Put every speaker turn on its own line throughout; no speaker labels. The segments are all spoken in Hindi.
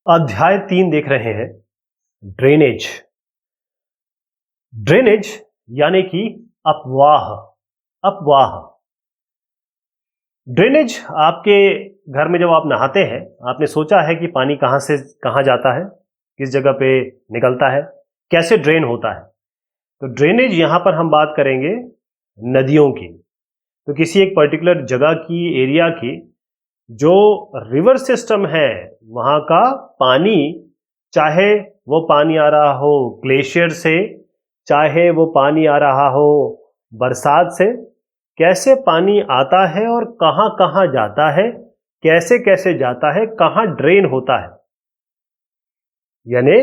अध्याय 3 देख रहे हैं, ड्रेनेज। ड्रेनेज यानी कि अपवाह। अपवाह ड्रेनेज आपके घर में जब आप नहाते हैं, आपने सोचा है कि पानी कहां से कहां जाता है, किस जगह पे निकलता है, कैसे ड्रेन होता है। तो ड्रेनेज यहां पर हम बात करेंगे नदियों की। तो किसी एक पर्टिकुलर जगह की, एरिया की जो रिवर सिस्टम है, वहां का पानी, चाहे वो पानी आ रहा हो ग्लेशियर से, चाहे वो पानी आ रहा हो बरसात से, कैसे पानी आता है और कहां कहां जाता है, कैसे कैसे जाता है, कहां ड्रेन होता है। यानी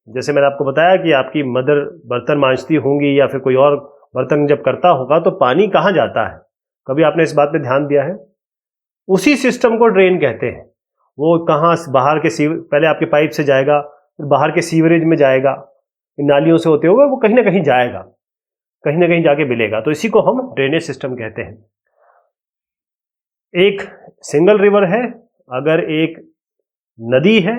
जैसे मैंने आपको बताया कि आपकी मदर बर्तन मांजती होंगी या फिर कोई और बर्तन जब करता होगा तो पानी कहां जाता है, कभी आपने इस बात पे ध्यान दिया है? उसी सिस्टम को ड्रेन कहते हैं। वो कहाँ बाहर के पहले आपके पाइप से जाएगा, फिर बाहर के सीवरेज में जाएगा, नालियों से होते हुए वो कहीं ना कहीं जाएगा, कहीं ना कहीं जाके मिलेगा। तो इसी को हम ड्रेनेज सिस्टम कहते हैं। एक सिंगल रिवर है, अगर एक नदी है,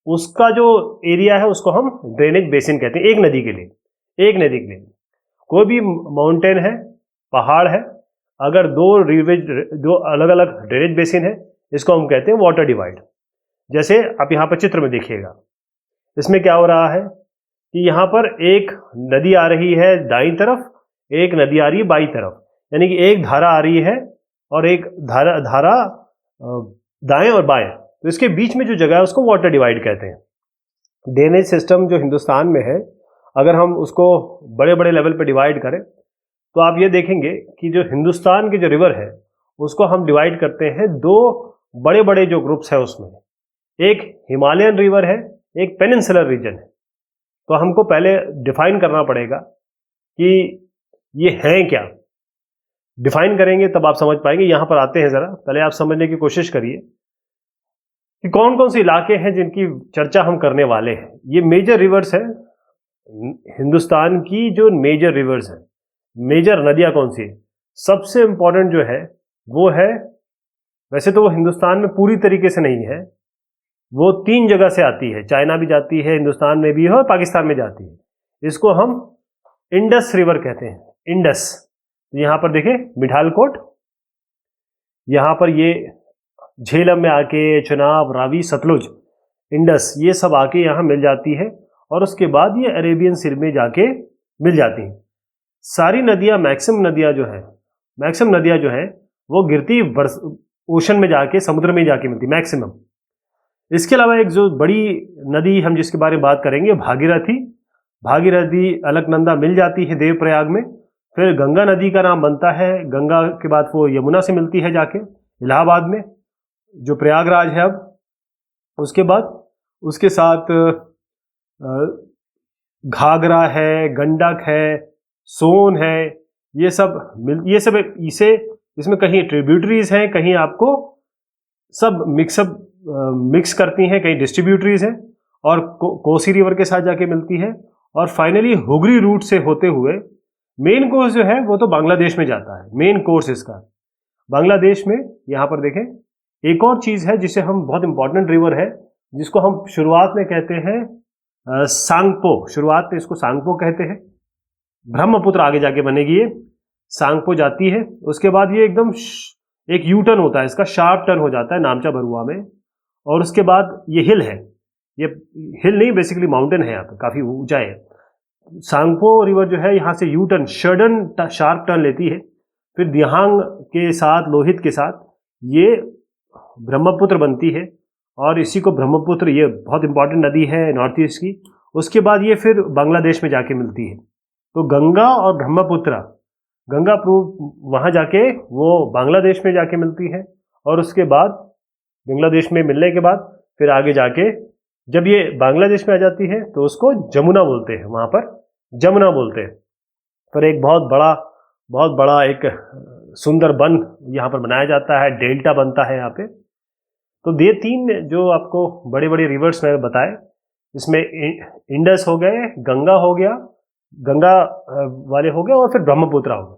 उसका जो एरिया है उसको हम ड्रेनेज बेसिन कहते हैं। एक नदी के लिए कोई भी माउंटेन है, पहाड़ है, अगर दो अलग अलग ड्रेनेज बेसिन है, इसको हम कहते हैं वाटर डिवाइड। जैसे आप यहां पर चित्र में देखिएगा, इसमें क्या हो रहा है कि यहां पर एक नदी आ रही है दाईं तरफ, एक नदी आ रही है बाईं तरफ, यानी कि एक धारा आ रही है और एक धारा दाएं और बाएं। तो इसके बीच में जो जगह है उसको वाटर डिवाइड कहते हैं। ड्रेनेज सिस्टम जो हिंदुस्तान में है, अगर हम उसको बड़े बड़े लेवल पर डिवाइड करें तो आप ये देखेंगे कि जो हिंदुस्तान के जो रिवर है उसको हम डिवाइड करते हैं दो बड़े बड़े जो ग्रुप्स है उसमें। एक हिमालयन रिवर है, एक पेनिनसुलर रीजन है। तो हमको पहले डिफाइन करना पड़ेगा कि ये हैं क्या। डिफाइन करेंगे तब आप समझ पाएंगे। यहां पर आते हैं, जरा पहले आप समझने की कोशिश करिए कि कौन कौन से इलाके हैं जिनकी चर्चा हम करने वाले हैं। ये मेजर रिवर्स है हिंदुस्तान की, जो मेजर रिवर्स है, मेजर नदियां कौन सी है। सबसे इंपॉर्टेंट जो है वो है, वैसे तो वो हिंदुस्तान में पूरी तरीके से नहीं है, वो 3 जगह से आती है, चाइना भी जाती है, हिंदुस्तान में भी है और पाकिस्तान में जाती है। इसको हम इंडस रिवर कहते हैं, इंडस। यहां पर देखें मिठालकोट, यहां पर ये झेलम में आके चेनाब, रावी, सतलुज, इंडस, ये सब आके यहां मिल जाती है और उसके बाद ये अरेबियन सी में जाके मिल जाती हैं। सारी नदियां, मैक्सिमम नदियां जो है वो गिरती ओशन में जाके, समुद्र में जाके मिलती मैक्सिमम। इसके अलावा एक जो बड़ी नदी हम जिसके बारे में बात करेंगे, भागीरथी अलकनंदा मिल जाती है देवप्रयाग में। फिर गंगा नदी का नाम बनता है, गंगा के बाद वो यमुना से मिलती है जाके इलाहाबाद में, जो प्रयागराज है अब। उसके बाद उसके साथ घाघरा है, गंडक है, सोन है, ये सब इसे, इसमें कहीं ट्रिब्यूटरीज हैं, कहीं आपको सब मिक्स करती हैं, कहीं डिस्ट्रीब्यूटरीज हैं और कोसी रिवर के साथ जाके मिलती है। और फाइनली हुगली रूट से होते हुए मेन कोर्स जो है वो तो बांग्लादेश में जाता है। मेन कोर्स इसका बांग्लादेश में। यहां पर देखें, एक और चीज है जिसे हम, बहुत इंपॉर्टेंट रिवर है जिसको हम शुरुआत में कहते हैं सांगपो। शुरुआत में इसको सांगपो कहते हैं। ब्रह्मपुत्र आगे जाके बनेगी, ये सांगपो जाती है। उसके बाद ये एकदम एक यू टर्न होता है, इसका शार्प टर्न हो जाता है नामचा बरुआ में। और उसके बाद ये हिल है, ये हिल नहीं, बेसिकली माउंटेन है, यहाँ पे काफी ऊंचाई है। सांगपो रिवर जो है यहाँ से U turn, sudden sharp turn लेती है, फिर दिहांग के साथ, लोहित के साथ ये ब्रह्मपुत्र बनती है। और इसी को ब्रह्मपुत्र, ये बहुत इंपॉर्टेंट नदी है नॉर्थ ईस्ट की। उसके बाद ये फिर बांग्लादेश में जाके मिलती है। तो गंगा और ब्रह्मपुत्र, गंगा वहां जाके वो बांग्लादेश में जाके मिलती है, और उसके बाद बांग्लादेश में मिलने के बाद फिर आगे जाके जब ये बांग्लादेश में आ जाती है तो उसको जमुना बोलते हैं, वहां पर जमुना बोलते हैं। फिर एक बहुत बड़ा एक सुंदर वन यहाँ पर बनाया जाता है, डेल्टा बनता है यहाँ पे। तो ये 3 जो आपको बड़े बड़े रिवर्स मैंने बताए, इसमें इंडस हो गए, गंगा हो गया, गंगा वाले हो गए, और फिर ब्रह्मपुत्र हो गए।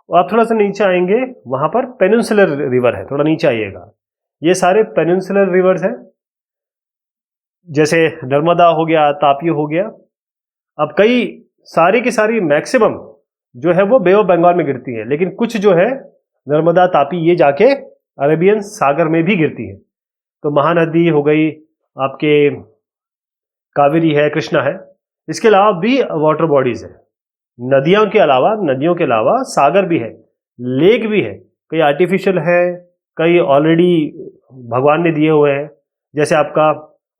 और आप थोड़ा सा नीचे आएंगे, वहां पर पेनिनसुलर रिवर है, थोड़ा नीचे आइएगा। ये सारे पेनिनसुलर रिवर्स हैं। जैसे नर्मदा हो गया, तापी हो गया। अब कई सारी की सारी मैक्सिमम जो है वो बे ऑफ बंगाल में गिरती है, लेकिन कुछ जो है नर्मदा तापी ये जाके अरेबियन सागर में भी गिरती है। तो महानदी हो गई आपके, कावेरी है, कृष्णा है। इसके अलावा भी वाटर बॉडीज है, नदियों के अलावा सागर भी है, लेक भी है। कई आर्टिफिशियल है, कई ऑलरेडी भगवान ने दिए हुए हैं। जैसे आपका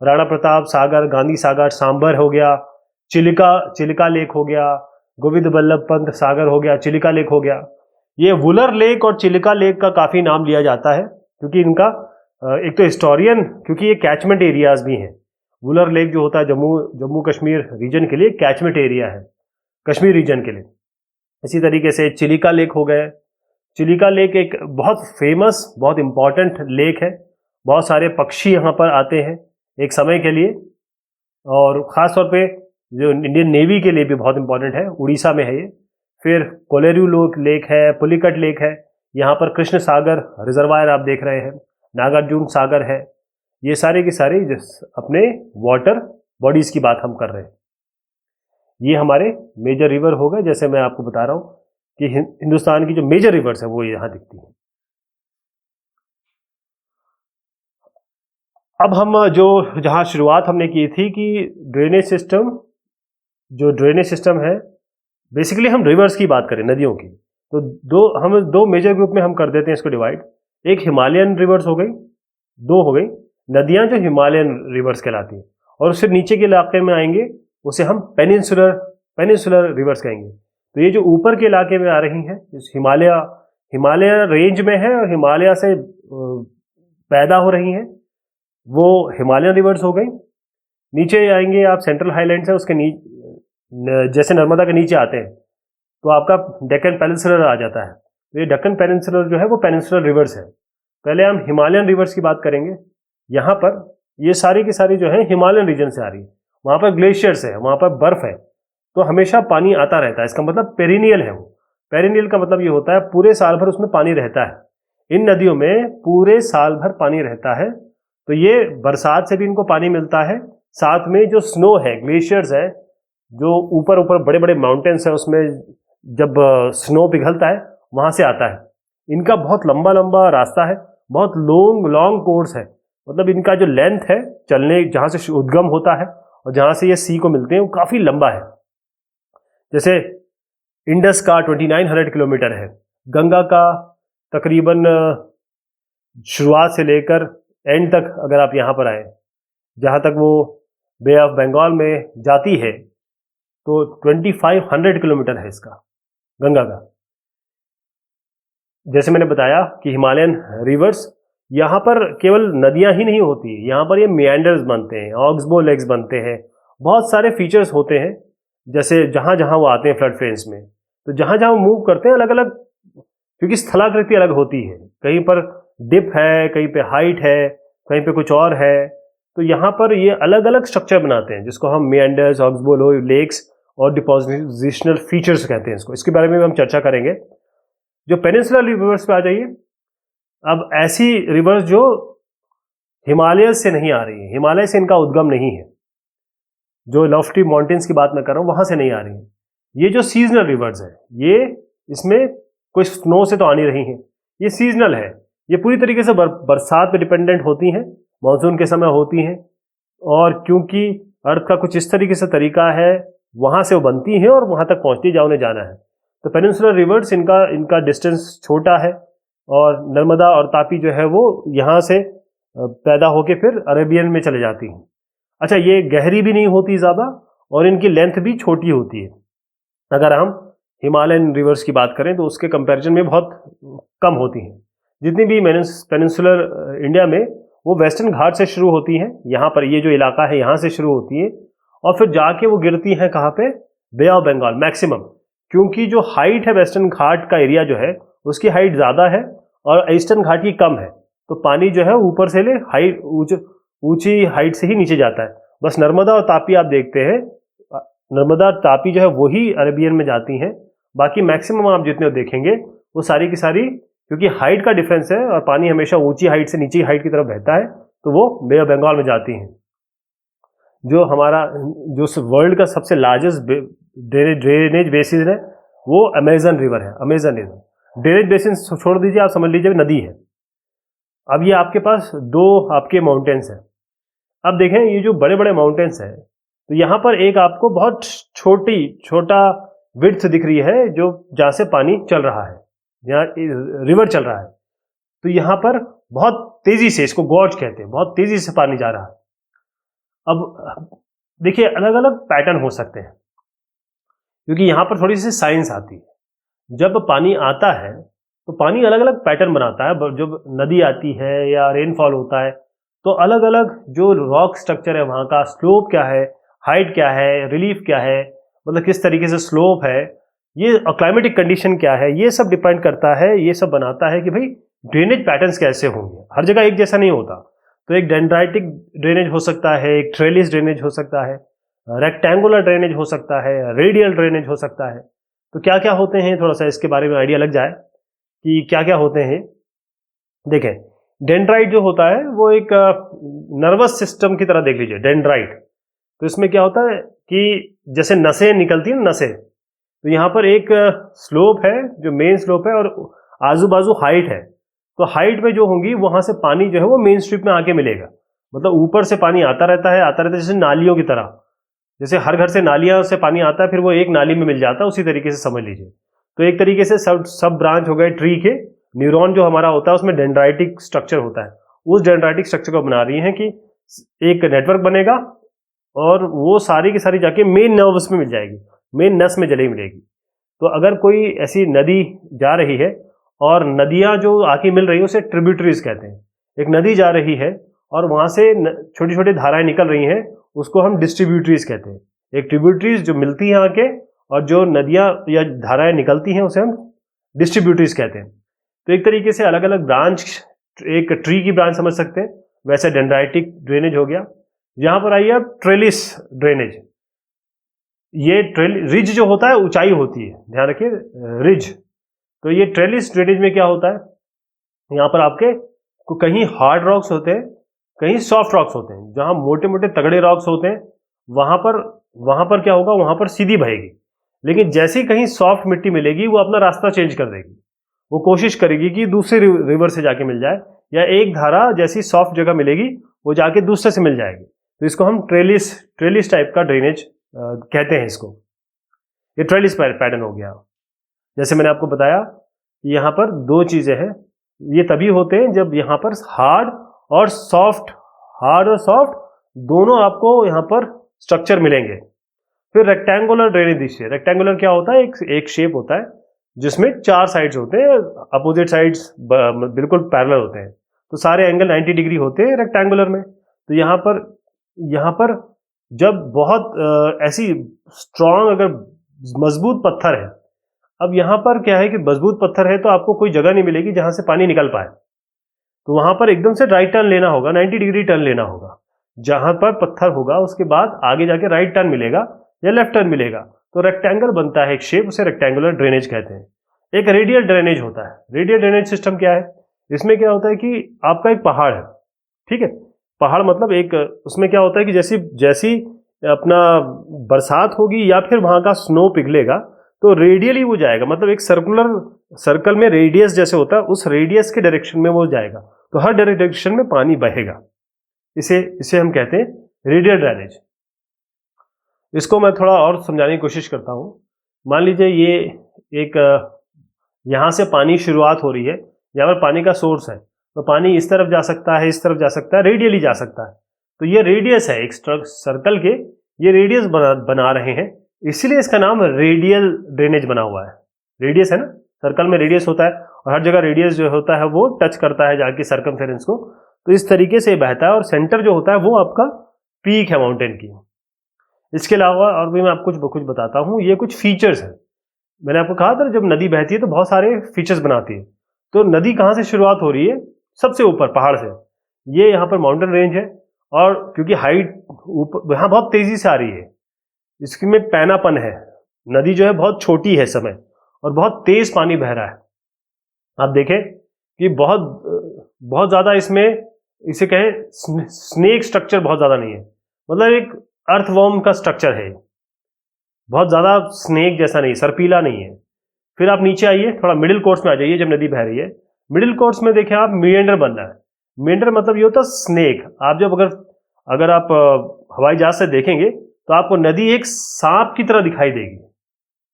राणा प्रताप सागर, गांधी सागर, सांबर हो गया, चिलिका लेक हो गया, गोविंद बल्लभ पंत सागर हो गया, चिलिका लेक हो गया। ये वुलर लेक और चिलिका लेक का काफ़ी नाम लिया जाता है, क्योंकि इनका एक तो हिस्टोरियन, क्योंकि ये कैचमेंट एरियाज भी हैं। वुलर लेक जो होता है जम्मू कश्मीर रीजन के लिए कैचमेंट एरिया है, कश्मीर रीजन के लिए। इसी तरीके से चिलिका लेक हो गए। चिलिका लेक एक बहुत फेमस, बहुत इंपॉर्टेंट लेक है। बहुत सारे पक्षी यहाँ पर आते हैं एक समय के लिए, और ख़ास तौर पे जो इंडियन नेवी के लिए भी बहुत इंपॉर्टेंट है। उड़ीसा में है ये। फिर कोलेरू लेक है, पुलिकट लेक है। यहाँ पर कृष्ण सागर रिजर्वायर आप देख रहे हैं, नागार्जुन सागर है। ये सारे की सारी अपने वाटर बॉडीज़ की बात हम कर रहे हैं। ये हमारे मेजर रिवर हो गए। जैसे मैं आपको बता रहा हूँ कि हिंदुस्तान की जो मेजर रिवर्स है वो यहाँ दिखती हैं। अब हम जहाँ शुरुआत हमने की थी कि ड्रेनेज सिस्टम है, बेसिकली हम रिवर्स की बात करें, नदियों की, तो हम दो मेजर ग्रुप में हम कर देते हैं इसको डिवाइड। एक हिमालयन रिवर्स हो गई, दो हो गई नदियाँ जो हिमालयन रिवर्स कहलाती हैं, और उससे नीचे के इलाके में आएंगे उसे हम पेनिनसुलर रिवर्स कहेंगे। तो ये जो ऊपर के इलाके में आ रही हैं, इस हिमालय रेंज में है और हिमालय से पैदा हो रही हैं, वो हिमालयन रिवर्स हो गई। नीचे आएंगे आप, सेंट्रल हाईलैंड्स है, उसके जैसे नर्मदा के नीचे आते हैं तो आपका डेक्कन पेनिनसुलर आ जाता है। तो ये डेक्कन पेनिनसुलर जो है वो पेनिनसुलर रिवर्स है। पहले हम हिमालयन रिवर्स की बात करेंगे। यहाँ पर ये सारी की सारी जो है हिमालयन रीजन से आ रही है। वहाँ पर ग्लेशियर्स है, वहाँ पर बर्फ है, तो हमेशा पानी आता रहता है। इसका मतलब पेरिनियल है वो। पेरिनियल का मतलब ये होता है पूरे साल भर उसमें पानी रहता है। इन नदियों में पूरे साल भर पानी रहता है, तो ये बरसात से भी इनको पानी मिलता है। साथ में जो स्नो है, ग्लेशियर्स है, जो ऊपर बड़े बड़े माउंटेन्स हैं, उसमें जब स्नो पिघलता है वहाँ से आता है। इनका बहुत लंबा लंबा रास्ता है, बहुत लॉन्ग कोर्स है। मतलब इनका जो लेंथ है चलने, जहाँ से उद्गम होता है और जहाँ से ये सी को मिलते हैं, वो काफ़ी लंबा है। जैसे इंडस का 2900 किलोमीटर है, गंगा का तकरीबन शुरुआत से लेकर एंड तक अगर आप यहाँ पर आए, जहाँ तक वो बे ऑफ बंगाल में जाती है, तो 2500 किलोमीटर है इसका, गंगा का। जैसे मैंने बताया कि हिमालयन रिवर्स, यहाँ पर केवल नदियाँ ही नहीं होती, यहाँ पर ये मियांडर्स बनते हैं, ऑक्सबो लेक्स बनते हैं, बहुत सारे फीचर्स होते हैं। जैसे जहाँ जहाँ वो आते हैं फ्लड फ्रेम्स में, तो जहाँ जहाँ वो मूव करते हैं अलग अलग, क्योंकि स्थलाकृति अलग होती है, कहीं पर डिप है, कहीं पे हाइट है, कहीं पे कुछ और है, तो यहाँ पर ये अलग अलग स्ट्रक्चर बनाते हैं, जिसको हम मियांडर्स, ऑक्सबो लेक्स और डिपोजिशनल फीचर्स कहते हैं इसको। इसके बारे में भी हम चर्चा करेंगे। जो पेनिनसुलर रिवर्स पे आ जाइए। अब ऐसी रिवर्स जो हिमालय से नहीं आ रही है, हिमालय से इनका उद्गम नहीं है, जो लॉफ्टी माउंटेन्स की बात मैं कर रहा हूँ वहाँ से नहीं आ रही है। ये जो सीजनल रिवर्स है, ये इसमें कोई स्नो से तो आ नहीं रही हैं, ये सीजनल है। ये पूरी तरीके से बरसात पे डिपेंडेंट होती हैं, मानसून के समय होती हैं, और क्योंकि अर्थ का कुछ इस तरीके से तरीका है, वहाँ से वो बनती हैं और वहाँ तक पहुँचती जहाँ उन्हें जाना है। तो पेनिनसुलर रिवर्स, इनका डिस्टेंस छोटा है, और नर्मदा और तापी जो है वो यहाँ से पैदा होके फिर अरेबियन में चले जाती हैं। अच्छा, ये गहरी भी नहीं होती ज़्यादा, और इनकी लेंथ भी छोटी होती है। अगर हम हिमालयन रिवर्स की बात करें तो उसके कंपैरिजन में बहुत कम होती हैं। जितनी भी पेनिनसुलर इंडिया में, वो वेस्टर्न घाट से शुरू होती हैं। यहाँ पर ये जो इलाका है यहाँ से शुरू होती है, और फिर जाके वो गिरती हैं कहाँ पे, बे ऑफ बंगाल मैक्सिमम। क्योंकि जो हाइट है वेस्टर्न घाट का एरिया जो है, उसकी हाइट ज़्यादा है और ईस्टर्न घाट की कम है, तो पानी जो है ऊपर से हाइट ऊंची हाइट से ही नीचे जाता है। बस नर्मदा और तापी आप देखते हैं, नर्मदा और तापी जो है वही अरेबियन में जाती हैं। बाकी मैक्सिमम आप जितने देखेंगे वो सारी की सारी, क्योंकि हाइट का डिफरेंस है और पानी हमेशा ऊंची हाइट से नीची हाइट की तरफ बहता है, तो वो बे ऑफ बंगाल में जाती हैं। जो हमारा जो वर्ल्ड का सबसे लार्जेस्ट ड्रेनेज बेसिन है वो अमेजन रिवर है। अमेजन रिवर ड्रेनेज बेसिन छोड़ दीजिए, आप समझ लीजिए नदी है। अब ये आपके पास दो आपके माउंटेन्स हैं। अब देखें ये जो बड़े बड़े माउंटेन्स हैं, तो यहाँ पर एक आपको बहुत छोटा विड्थ दिख रही है जो जहाँ से पानी चल रहा है, यहाँ रिवर चल रहा है। तो यहाँ पर बहुत तेजी से, इसको गॉर्ज कहते हैं, बहुत तेजी से पानी जा रहा है। अब देखिए अलग अलग पैटर्न हो सकते हैं, क्योंकि यहाँ पर थोड़ी सी साइंस आती है। जब पानी आता है तो पानी अलग अलग पैटर्न बनाता है। जब नदी आती है या रेनफॉल होता है तो अलग अलग जो रॉक स्ट्रक्चर है वहाँ का, स्लोप क्या है, हाइट क्या है, रिलीफ क्या है, मतलब किस तरीके से स्लोप है, ये क्लाइमेटिक कंडीशन क्या है, ये सब डिपेंड करता है। ये सब बनाता है कि भाई ड्रेनेज पैटर्न्स कैसे होंगे। हर जगह एक जैसा नहीं होता। तो एक डेंड्राइटिक ड्रेनेज हो सकता है, एक ट्रेलिस ड्रेनेज हो सकता है, रेक्टेंगुलर ड्रेनेज हो सकता है, रेडियल ड्रेनेज हो सकता है। तो क्या क्या होते हैं, थोड़ा सा इसके बारे में आइडिया लग जाए कि क्या क्या होते हैं। देखें डेंड्राइट जो होता है वो एक नर्वस सिस्टम की तरह देख लीजिए डेंड्राइट। तो इसमें क्या होता है कि जैसे नसें निकलती हैं, नसें, तो यहाँ पर एक स्लोप है जो मेन स्लोप है और आजू बाजू हाइट है। तो हाइट में जो होंगी वहां से पानी जो है वो मेन स्ट्रीम में आके मिलेगा। मतलब ऊपर से पानी आता रहता है जैसे नालियों की तरह। जैसे हर घर से नालियां से पानी आता है, फिर वो एक नाली में मिल जाता है, उसी तरीके से समझ लीजिए। तो एक तरीके से सब ब्रांच हो गए ट्री के। न्यूरॉन जो हमारा होता है उसमें डेंड्राइटिक स्ट्रक्चर होता है। उस डेंड्राइटिक स्ट्रक्चर को बना रही है कि एक नेटवर्क बनेगा और वो सारी की सारी जाके मेन नर्व्स में मिल जाएगी, मेन नस में जली मिलेगी। तो अगर कोई ऐसी नदी जा रही है और नदियां जो आके मिल रही है उसे ट्रिब्यूटरीज कहते हैं। एक नदी जा रही है और वहां से छोटी छोटी धाराएं निकल रही हैं, उसको हम डिस्ट्रीब्यूटरीज कहते हैं। एक ट्रिब्यूटरीज जो मिलती है आके और जो नदियां या धाराएं निकलती हैं उसे हम डिस्ट्रीब्यूटरीज कहते हैं। तो एक तरीके से अलग अलग ब्रांच, एक ट्री की ब्रांच समझ सकते हैं, वैसे डेंड्राइटिक ड्रेनेज हो गया। यहां पर आइए अब ट्रेलिस ड्रेनेज। ये रिज जो होता है ऊंचाई होती है, ध्यान रखिए रिज। तो ये ट्रेलिस ड्रेनेज में क्या होता है, यहाँ पर आपके कहीं हार्ड रॉक्स होते हैं, कहीं सॉफ्ट रॉक्स होते हैं। जहां मोटे मोटे तगड़े रॉक्स होते हैं वहां पर क्या होगा, वहां पर सीधी बहेगी। लेकिन जैसे ही कहीं सॉफ्ट मिट्टी मिलेगी वो अपना रास्ता चेंज कर देगी। वो कोशिश करेगी कि दूसरे रिवर से जाके मिल जाए, या एक धारा जैसी सॉफ्ट जगह मिलेगी वो जाके दूसरे से मिल जाएगी। तो इसको हम ट्रेलिस टाइप का ड्रेनेज कहते हैं इसको। ये ट्रेलिस पैटर्न हो गया। जैसे मैंने आपको बताया यहाँ पर दो चीजें हैं। ये तभी होते हैं जब यहाँ पर हार्ड और सॉफ्ट दोनों आपको यहाँ पर स्ट्रक्चर मिलेंगे। फिर रेक्टेंगुलर ड्रेनेज दीजिए। रेक्टेंगुलर क्या होता है, एक शेप होता है जिसमें चार साइड्स होते हैं, अपोजिट साइड्स बिल्कुल पैरेलल होते हैं। तो सारे एंगल 90 डिग्री होते हैं रेक्टेंगुलर में। तो यहाँ पर जब बहुत ऐसी स्ट्रॉन्ग अगर मजबूत पत्थर है, अब यहाँ पर क्या है कि मजबूत पत्थर है तो आपको कोई जगह नहीं मिलेगी जहां से पानी निकल पाए। तो वहां पर एकदम से राइट टर्न लेना होगा, 90 डिग्री टर्न लेना होगा। जहां पर पत्थर होगा उसके बाद आगे जाके राइट टर्न मिलेगा या लेफ्ट टर्न मिलेगा। तो रेक्टेंगल बनता है एक शेप, उसे रेक्टेंगुलर ड्रेनेज कहते हैं। एक रेडियल ड्रेनेज होता है। रेडियल ड्रेनेज सिस्टम क्या है, इसमें क्या होता है कि आपका एक पहाड़ है, ठीक है, पहाड़ मतलब एक, उसमें क्या होता है कि जैसी अपना बरसात होगी या फिर वहां का स्नो पिघलेगा तो रेडियली वो जाएगा। मतलब एक सर्कल में रेडियस जैसे होता है, उस रेडियस के डायरेक्शन में वो जाएगा। तो हर डायरेक्शन में पानी बहेगा। इसे हम कहते हैं रेडियल ड्रेनेज। इसको मैं थोड़ा और समझाने की कोशिश करता हूं। मान लीजिए ये एक यहां से पानी शुरुआत हो रही है, यहां पर पानी का सोर्स है, तो पानी इस तरफ जा सकता है, इस तरफ जा सकता है, रेडियली जा सकता है। तो ये रेडियस है एक सर्कल के, ये रेडियस बना रहे हैं, इसीलिए इसका नाम रेडियल ड्रेनेज बना हुआ है। रेडियस है ना, सर्कल में रेडियस होता है और हर जगह रेडियस जो होता है वो टच करता है जाके सर्कमफेरेंस को। तो इस तरीके से बहता है और सेंटर जो होता है वो आपका पीक है माउंटेन की। इसके अलावा और भी मैं आपको कुछ बताता हूँ। ये कुछ फीचर्स हैं। मैंने आपको कहा था जब नदी बहती है तो बहुत सारे फीचर्स बनाती है। तो नदी कहाँ से शुरुआत हो रही है, सबसे ऊपर पहाड़ से। ये यहाँ पर माउंटेन रेंज है और क्योंकि हाइट ऊपर यहाँ बहुत तेजी से आ रही है, इसमें पैनापन है। नदी जो है बहुत छोटी है इस समय और बहुत तेज पानी बह रहा है। आप देखें कि बहुत ज्यादा इसमें, इसे कहें स्नेक स्ट्रक्चर बहुत ज्यादा नहीं है। मतलब एक अर्थवर्म का स्ट्रक्चर है, बहुत ज़्यादा स्नेक जैसा नहीं, सर्पीला नहीं है। फिर आप नीचे आइए, थोड़ा मिडिल कोर्स में आ जाइए। जब नदी बह रही है मिडिल कोर्स में देखें आप, मिएंडर बन रहा है। मिएंडर मतलब ये होता है स्नेक। आप जब अगर आप हवाई जहाज से देखेंगे तो आपको नदी एक सांप की तरह दिखाई देगी,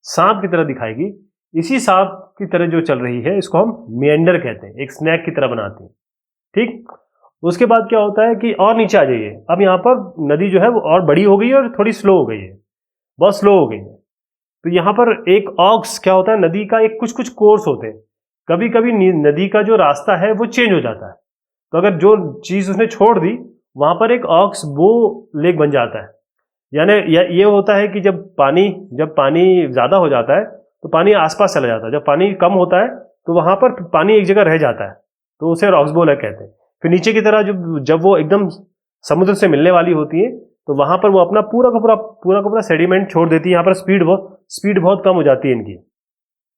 सांप की तरह दिखाएगी। इसी सांप की तरह जो चल रही है इसको हम मिएंडर कहते हैं, एक स्नैक की तरह बनाते हैं। ठीक, उसके बाद क्या होता है कि और नीचे आ जाइए। अब यहाँ पर नदी जो है वो और बड़ी हो गई है और थोड़ी स्लो हो गई है, बहुत स्लो हो गई है। तो यहाँ पर एक ऑक्स क्या होता है, नदी का एक कुछ कुछ कोर्स होते हैं। कभी कभी नदी का जो रास्ता है वो चेंज हो जाता है, तो अगर जो चीज उसने छोड़ दी वहां पर एक ऑक्स बो लेक बन जाता है। यानी ये होता है कि जब पानी ज्यादा हो जाता है तो पानी आसपास चला जाता है, जब पानी कम होता है तो वहां पर पानी एक जगह रह जाता है, तो उसे रॉक्सबो लेक कहते हैं। फिर नीचे की तरह जब वो एकदम समुद्र से मिलने वाली होती है तो वहां पर वो अपना पूरा का पूरा सेडिमेंट छोड़ देती है। यहाँ पर स्पीड बहुत कम हो जाती है इनकी,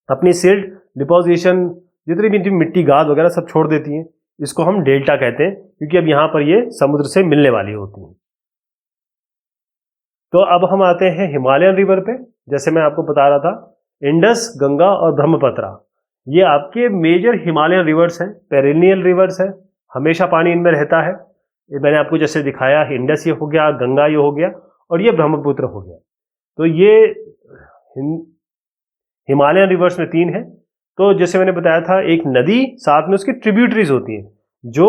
अपनी सिल्ट डिपोजिशन जितनी भी मिट्टी गाद वगैरह सब छोड़ देती हैं। इसको हम डेल्टा कहते हैं क्योंकि अब यहाँ पर ये समुद्र से मिलने वाली होती हैं। तो अब हम आते हैं हिमालयन रिवर पे। जैसे मैं आपको बता रहा था, इंडस, गंगा और ब्रह्मपुत्रा ये आपके मेजर हिमालयन रिवर्स हैं, पेरिनियल रिवर्स हैं, हमेशा पानी इनमें रहता है। ये मैंने आपको जैसे दिखाया, इंडस ये हो गया, गंगा ये हो गया और ये ब्रह्मपुत्र हो गया। तो ये हिमालयन रिवर्स में 3 है। तो जैसे मैंने बताया था, एक नदी साथ में उसकी ट्रिब्यूटरीज होती हैं, जो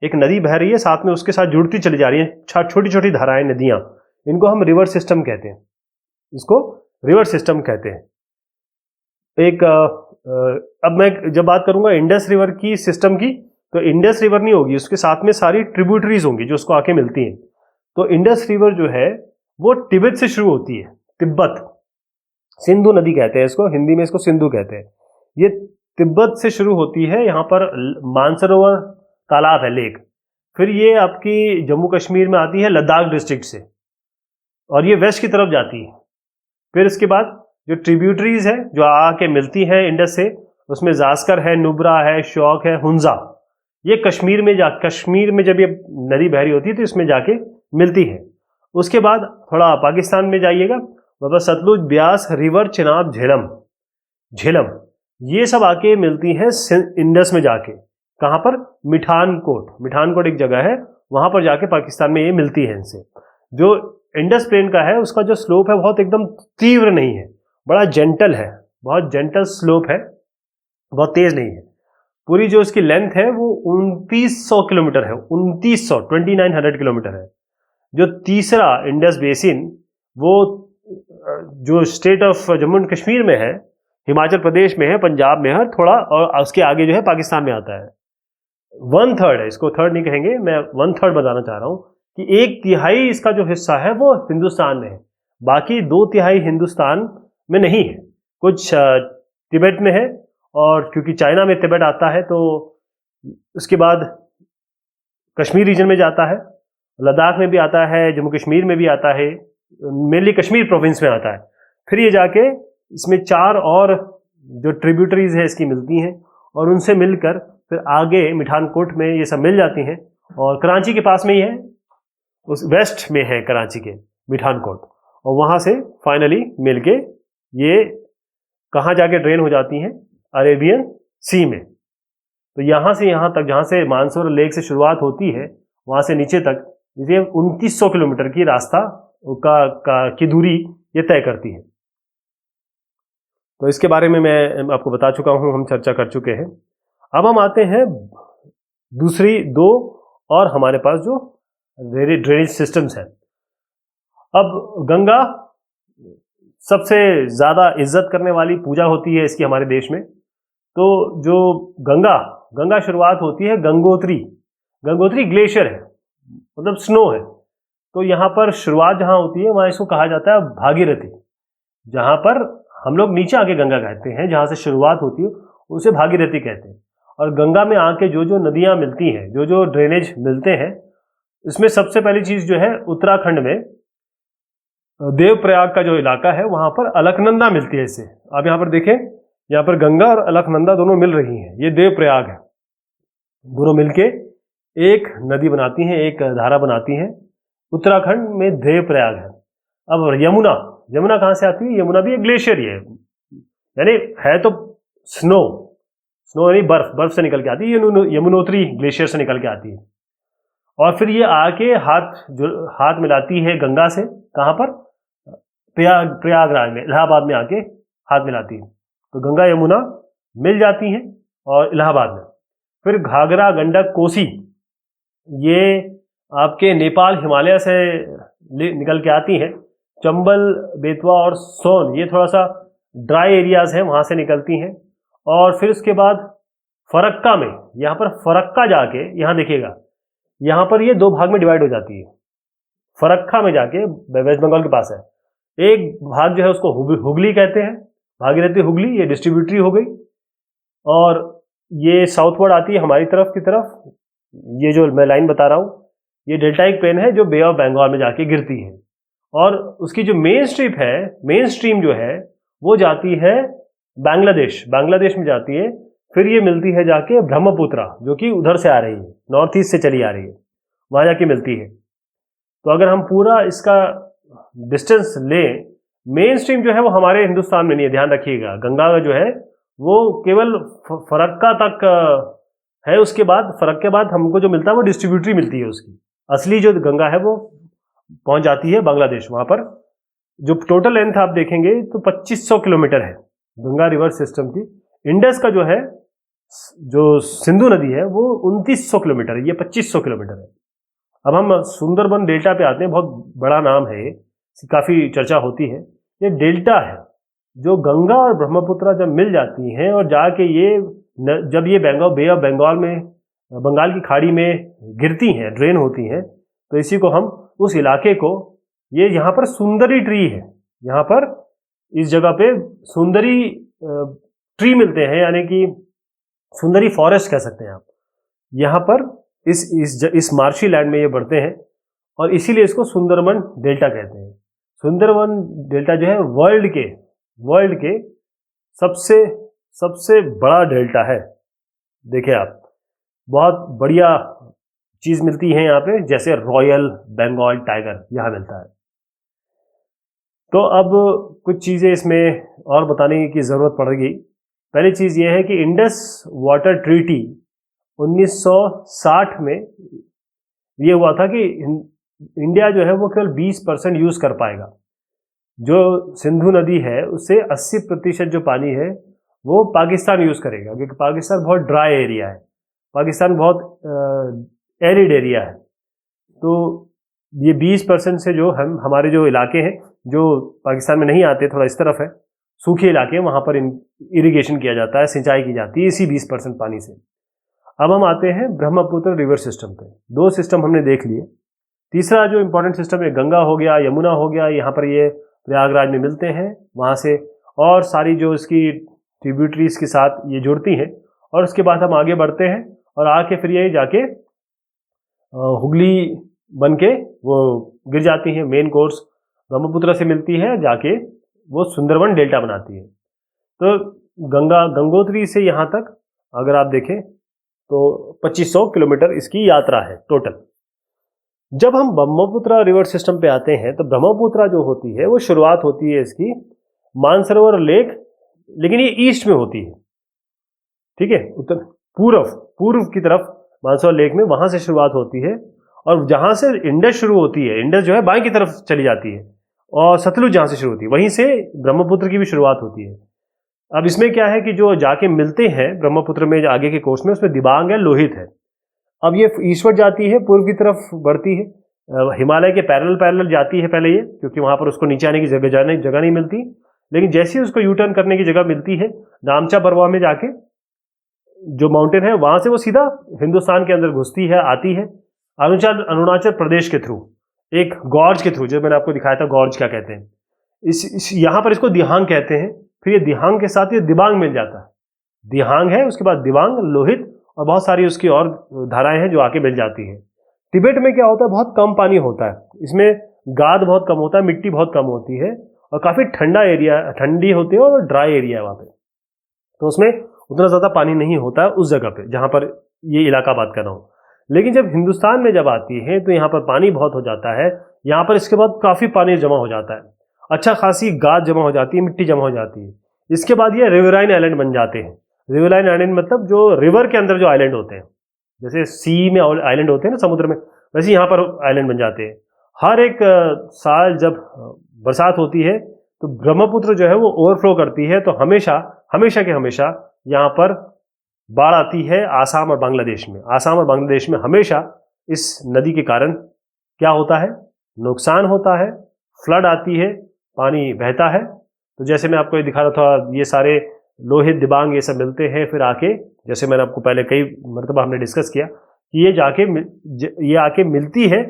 एक नदी बह रही है साथ में उसके साथ जुड़ती चली जा रही है, छोटी छोटी धाराएं, नदियां, इनको हम रिवर सिस्टम कहते हैं, इसको रिवर सिस्टम कहते हैं। अब मैं जब बात करूंगा इंडस रिवर की सिस्टम की, तो इंडस रिवर नहीं होगी, उसके साथ में सारी ट्रिब्यूटरीज होंगी जो उसको आके मिलती हैं। तो इंडस रिवर जो है वो तिब्बत से शुरू होती है, तिब्बत, सिंधु नदी कहते हैं इसको, हिंदी में इसको सिंधु कहते हैं। ये तिब्बत से शुरू होती है, यहाँ पर मानसरोवर तालाब है, लेक। फिर ये आपकी जम्मू कश्मीर में आती है लद्दाख डिस्ट्रिक्ट से, और ये वेस्ट की तरफ जाती है। फिर इसके बाद जो ट्रिब्यूटरीज है जो आके मिलती है इंडस से, उसमें जास्कर है, नुब्रा है, शौक है, हुंजा, ये कश्मीर में जब ये नदी बह रही होती है तो इसमें जाके मिलती है। उसके बाद थोड़ा पाकिस्तान में जाइएगा, बाबा सतलुज, ब्यास, रिवर, चिनाब, झेलम, ये सब आके मिलती हैं इंडस में जाके। कहाँ पर? मिठानकोट एक जगह है, वहां पर जाके पाकिस्तान में ये मिलती है इनसे। जो इंडस प्लेन का है उसका जो स्लोप है बहुत एकदम तीव्र नहीं है, बड़ा जेंटल है, बहुत जेंटल स्लोप है, बहुत तेज नहीं है। पूरी जो इसकी लेंथ है वो 2900 किलोमीटर है, 2900 किलोमीटर है। जो तीसरा इंडस बेसिन वो जो state of Jammu and Kashmir में है, हिमाचल प्रदेश में है, पंजाब में है थोड़ा, और उसके आगे जो है पाकिस्तान में आता है। 1/3 है, इसको थर्ड नहीं कहेंगे, मैं 1/3 बताना चाह रहा हूं कि 1/3 इसका जो हिस्सा है वो हिंदुस्तान में है, बाकी 2/3 हिंदुस्तान में नहीं है। कुछ तिब्बत में है, और क्योंकि चाइना में तिब्बत आता है तो उसके बाद कश्मीर रीजन में जाता है, लद्दाख में भी आता है, जम्मू कश्मीर में भी आता है, मेनली कश्मीर प्रोविंस में आता है। फिर ये जाके इसमें 4 और जो ट्रिब्यूटरीज है इसकी मिलती हैं, और उनसे मिलकर फिर आगे मिठानकोट में ये सब मिल जाती हैं, और कराची के पास में ही है, उस वेस्ट में है कराची के मिठानकोट, और वहां से फाइनली मिलके ये कहाँ जाके ड्रेन हो जाती हैं? अरेबियन सी में। तो यहां से यहां तक, जहां से मानसरोवर लेक से शुरुआत होती है, वहां से नीचे तक ये 2900 किलोमीटर की रास्ता की दूरी ये तय करती है। तो इसके बारे में मैं आपको बता चुका हूं, हम चर्चा कर चुके हैं। अब हम आते हैं दूसरी 2 और हमारे पास जो ड्रेनेज सिस्टम्स हैं। अब गंगा सबसे ज्यादा इज्जत करने वाली पूजा होती है इसकी हमारे देश में। तो जो गंगा शुरुआत होती है गंगोत्री ग्लेशियर है, मतलब स्नो है। तो यहाँ पर शुरुआत जहाँ होती है वहाँ इसको कहा जाता है भागीरथी, जहाँ पर हम लोग नीचे आके गंगा कहते हैं, जहाँ से शुरुआत होती है उसे भागीरथी कहते हैं। और गंगा में आके जो जो नदियाँ मिलती हैं, जो जो ड्रेनेज मिलते हैं, इसमें सबसे पहली चीज जो है उत्तराखंड में देवप्रयाग का जो इलाका है वहां पर अलकनंदा मिलती है इससे। आप यहाँ पर देखें, यहाँ पर गंगा और अलकनंदा दोनों मिल रही हैं, ये देवप्रयाग है। दोनों मिलके एक नदी बनाती हैं, एक धारा बनाती हैं। उत्तराखंड में देवप्रयाग है। अब यमुना, यमुना कहाँ से आती है? यमुना भी एक ग्लेशियर ही है, यानी है तो स्नो, स्नो यानी बर्फ, बर्फ से निकल के आती है, यमुनोत्री ग्लेशियर से निकल के आती है। और फिर ये आके हाथ मिलाती है गंगा से, कहाँ पर? प्रयागराज में, इलाहाबाद में आके हाथ मिलाती है। तो गंगा यमुना मिल जाती हैं और इलाहाबाद में। फिर घाघरा, गंडक, कोसी, ये आपके नेपाल, हिमालय से निकल के आती हैं। चंबल, बेतवा और सोन, ये थोड़ा सा ड्राई एरियाज हैं, वहाँ से निकलती हैं। और फिर उसके बाद फरक्का में, यहाँ पर फरक्का जाके, यहाँ देखिएगा, यहाँ पर ये दो भाग में डिवाइड हो जाती है। फरक्का में जाके, वेस्ट बंगाल के पास है, एक भाग जो है उसको हुगली कहते हैं, भागीरथी हुगली, ये डिस्ट्रीब्यूटरी हो गई। और ये साउथवर्ड आती है हमारी तरफ की तरफ, ये जो मैं लाइन बता रहा हूँ, ये डेल्टाइक प्लेन है जो बे ऑफ बंगाल में जाके गिरती है। और उसकी जो मेन स्ट्रीम जो है वो जाती है बांग्लादेश, बांग्लादेश में जाती है। फिर ये मिलती है जाके ब्रह्मपुत्रा, जो कि उधर से आ रही है, नॉर्थ ईस्ट से चली आ रही है, वहाँ जाके मिलती है। तो अगर हम पूरा इसका डिस्टेंस लें, मेन स्ट्रीम जो है वो हमारे हिंदुस्तान में नहीं है, ध्यान रखिएगा। गंगा जो है वो केवल फरक्का तक है, उसके बाद फरक्का के बाद हमको जो मिलता है वो डिस्ट्रीब्यूटरी मिलती है। उसकी असली जो गंगा है वो पहुंच जाती है बांग्लादेश। वहाँ पर जो टोटल लेंथ आप देखेंगे तो 2500 किलोमीटर है गंगा रिवर सिस्टम की। इंडस का जो है, जो सिंधु नदी है, वो 2900 किलोमीटर है, ये 2500 किलोमीटर है। अब हम सुंदरबन डेल्टा पे आते हैं, बहुत बड़ा नाम है, काफ़ी चर्चा होती है। ये डेल्टा है जो गंगा और ब्रह्मपुत्रा जब मिल जाती हैं और जाके ये जब ये बे ऑफ बंगाल में, बंगाल की खाड़ी में गिरती हैं, ड्रेन होती हैं, तो इसी को हम, उस इलाके को, ये यहाँ पर सुंदरी ट्री है, यहाँ पर इस जगह पे सुंदरी ट्री मिलते हैं, यानी कि सुंदरी फॉरेस्ट कह सकते हैं आप। यहाँ पर इस मार्शी लैंड में ये बढ़ते हैं और इसीलिए इसको सुंदरबन डेल्टा कहते हैं। सुंदरबन डेल्टा जो है वर्ल्ड के सबसे बड़ा डेल्टा है। देखिए आप, बहुत बढ़िया चीज मिलती है यहाँ पे, जैसे रॉयल बंगाल टाइगर यहाँ मिलता है। तो अब कुछ चीजें इसमें और बताने की जरूरत पड़ेगी। पहली चीज ये है कि इंडस वाटर ट्रीटी 1960 में ये हुआ था कि इंडिया जो है वो केवल 20% यूज कर पाएगा। जो सिंधु नदी है उससे 80% जो पानी है वो पाकिस्तान यूज करेगा, क्योंकि पाकिस्तान बहुत ड्राई एरिया है, पाकिस्तान बहुत एरिड एरिया है। तो ये 20% से जो हमारे जो इलाके हैं जो पाकिस्तान में नहीं आते, थोड़ा इस तरफ है, सूखे इलाके, वहाँ पर इरिगेशन किया जाता है, सिंचाई की जाती है इसी 20% पानी से। अब हम आते हैं ब्रह्मपुत्र रिवर सिस्टम पे। दो सिस्टम हमने देख लिए। तीसरा जो इंपॉर्टेंट सिस्टम है, गंगा हो गया, यमुना हो गया, यहाँ पर ये प्रयागराज में मिलते हैं, वहाँ से और सारी जो इसकी ट्रिब्यूटरीज के साथ ये जुड़ती हैं। और उसके बाद हम आगे बढ़ते हैं और आके फिर ये जाके हुगली बन के वो गिर जाती हैं। मेन कोर्स ब्रह्मपुत्र से मिलती है, जाके वो सुंदरबन डेल्टा बनाती है। तो गंगोत्री से यहाँ तक अगर आप देखें तो 2500 किलोमीटर इसकी यात्रा है टोटल। जब हम ब्रह्मपुत्र रिवर सिस्टम पे आते हैं तो ब्रह्मपुत्र जो होती है वो शुरुआत होती है इसकी मानसरोवर लेक, लेकिन ये ईस्ट में होती है, ठीक है, उत्तर पूर्व की तरफ मानसरोवर लेक में, वहां से शुरुआत होती है। और जहां से इंडस शुरू होती है, इंडस जो है बाएं की तरफ चली जाती है, और सतलुज जहां से शुरू होती है वहीं से ब्रह्मपुत्र की भी शुरुआत होती है। अब इसमें क्या है कि जो जाके मिलते हैं ब्रह्मपुत्र में आगे के कोर्स में, उसमें दिबांग है, लोहित है। अब ये ईस्टवर्ड जाती है, पूर्व की तरफ बढ़ती है, हिमालय के पैरेलल जाती है पहले ये, क्योंकि वहां पर उसको नीचे आने की जगह नहीं मिलती। लेकिन जैसे ही उसको यू टर्न करने की जगह मिलती है, नामचा बरवा में जाके जो माउंटेन है, वहां से वो सीधा हिंदुस्तान के अंदर घुसती है, आती है अरुणाचल प्रदेश के थ्रू, एक गॉर्ज के थ्रू, जो मैंने आपको दिखाया था गॉर्ज क्या कहते हैं, यहाँ पर इसको दिहांग कहते हैं। फिर ये दिहांग के साथ ये दिबांग मिल जाता है, दिहांग है, उसके बाद दिबांग, लोहित और बहुत सारी उसकी और धाराएं हैं जो आके मिल जाती हैं। तिब्बत में क्या होता है, बहुत कम पानी होता है, इसमें गाद बहुत कम होता है, मिट्टी बहुत कम होती है, और काफी ठंडा एरिया, ठंडी होती है और ड्राई एरिया है वहाँ पे, तो उसमें उतना ज्यादा पानी नहीं होता है उस जगह पे जहाँ पर ये इलाका बात कर रहा हूँ। लेकिन जब हिंदुस्तान में जब आती है तो यहाँ पर पानी बहुत हो जाता है, यहाँ पर इसके बाद काफ़ी पानी जमा हो जाता है, अच्छा खासी गाद जमा हो जाती है, मिट्टी जमा हो जाती है। इसके बाद ये रिवराइन आइलैंड बन जाते हैं। रिवराइन आइलैंड मतलब जो रिवर के अंदर जो आइलैंड होते हैं, जैसे सी में आइलैंड होते हैं ना समुद्र में, वैसे यहाँ पर आइलैंड बन जाते हैं। हर एक साल जब बरसात होती है तो ब्रह्मपुत्र जो है वो ओवरफ्लो करती है, तो हमेशा हमेशा के हमेशा यहाँ पर बाढ़ आती है आसाम और बांग्लादेश में। आसाम और बांग्लादेश में हमेशा इस नदी के कारण क्या होता है, नुकसान होता है, फ्लड आती है, पानी बहता है। तो जैसे मैं आपको ये दिखा रहा था, ये सारे लोहित दिबांग ये सब मिलते हैं, फिर आके जैसे मैंने आपको पहले कई मरतबा हमने डिस्कस किया कि ये आके मिलती है,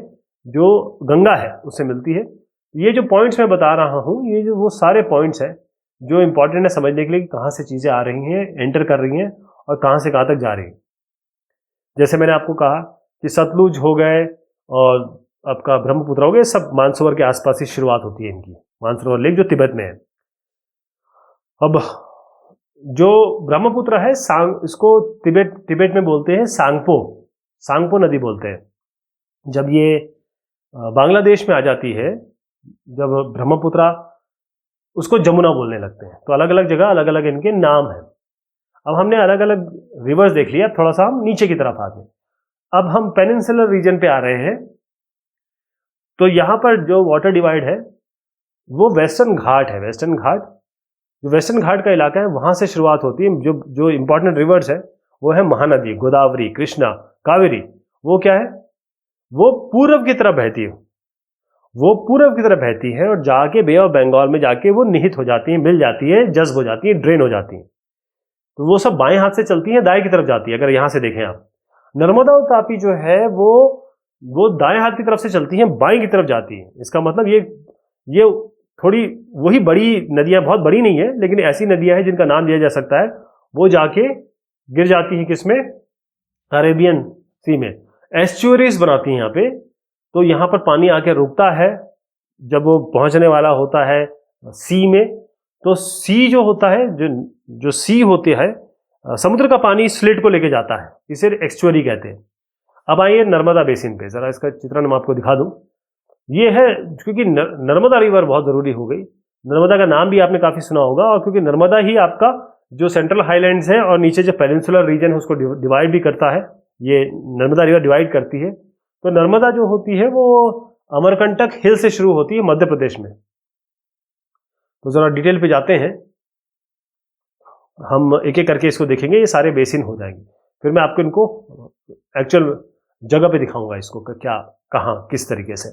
जो गंगा है उससे मिलती है। ये जो पॉइंट्स मैं बता रहा हूँ, ये जो वो सारे पॉइंट्स हैं जो इंपॉर्टेंट है समझने के लिए कि कहाँ से चीज़ें आ रही हैं, एंटर कर रही हैं और कहाँ से कहाँ तक जा रही हैं। जैसे मैंने आपको कहा कि सतलुज हो गए और आपका ब्रह्मपुत्र हो गए, सब मानसरोवर के आसपास ही शुरुआत होती है इनकी। मानसरोवर लेक जो तिब्बत में है। अब जो ब्रह्मपुत्र है इसको तिब्बत में बोलते हैं सांगपो नदी बोलते हैं। जब ये बांग्लादेश में आ जाती है, जब ब्रह्मपुत्र, उसको जमुना बोलने लगते हैं। तो अलग अलग जगह अलग अलग इनके नाम हैं। अब हमने अलग अलग रिवर्स देख लिया, थोड़ा सा हम नीचे की तरफ आते हैं। अब हम पेनिनसुलर रीजन पे आ रहे हैं। तो यहाँ पर जो वाटर डिवाइड है वो वेस्टर्न घाट है। वेस्टर्न घाट, जो वेस्टर्न घाट का इलाका है, वहाँ से शुरुआत होती है। जो इंपॉर्टेंट रिवर्स है वो है महानदी, गोदावरी, कृष्णा, कावेरी। वो क्या है, वो पूर्व की तरफ बहती है। वो पूर्व की तरफ बहती है और जाके बे ऑफ बंगाल में जाके वो निहित हो जाती है, मिल जाती है, जज्ब हो जाती है, ड्रेन हो जाती है। तो वो सब बाएं हाथ से चलती है, दाएं की तरफ जाती है। अगर यहां से देखें आप, नर्मदा और तापी जो है वो दाएं हाथ की तरफ से चलती है, बाएं की तरफ जाती है। इसका मतलब ये थोड़ी वही बड़ी नदियां, बहुत बड़ी नहीं है लेकिन ऐसी नदियां हैं जिनका नाम लिया जा सकता है। वो जाके गिर जाती है किसमें, अरेबियन सी में, एस्चुअरीज बनाती हैं यहाँ पे। तो यहाँ पर पानी आके रुकता है जब वो पहुंचने वाला होता है सी में। तो सी जो होता है, जो सी होते हैं, समुद्र का पानी स्लिट को लेके जाता है, इसे एस्चुअरी कहते हैं। अब आइए नर्मदा बेसिन पे, जरा इसका चित्रण मैं आपको दिखा दूं। ये है, क्योंकि नर्मदा रिवर बहुत जरूरी हो गई। नर्मदा का नाम भी आपने काफी सुना होगा, और क्योंकि नर्मदा ही आपका जो सेंट्रल हाईलैंड्स है और नीचे जो पेनिनसुलर रीजन है उसको डिवाइड भी करता है। ये नर्मदा रिवर डिवाइड करती है। तो नर्मदा जो होती है वो अमरकंटक हिल से शुरू होती है मध्य प्रदेश में। तो जरा डिटेल पे जाते हैं, हम एक एक करके इसको देखेंगे, ये सारे बेसिन हो जाएंगे। फिर मैं आपको इनको एक्चुअल जगह पे दिखाऊंगा, इसको क्या, कहाँ, किस तरीके से।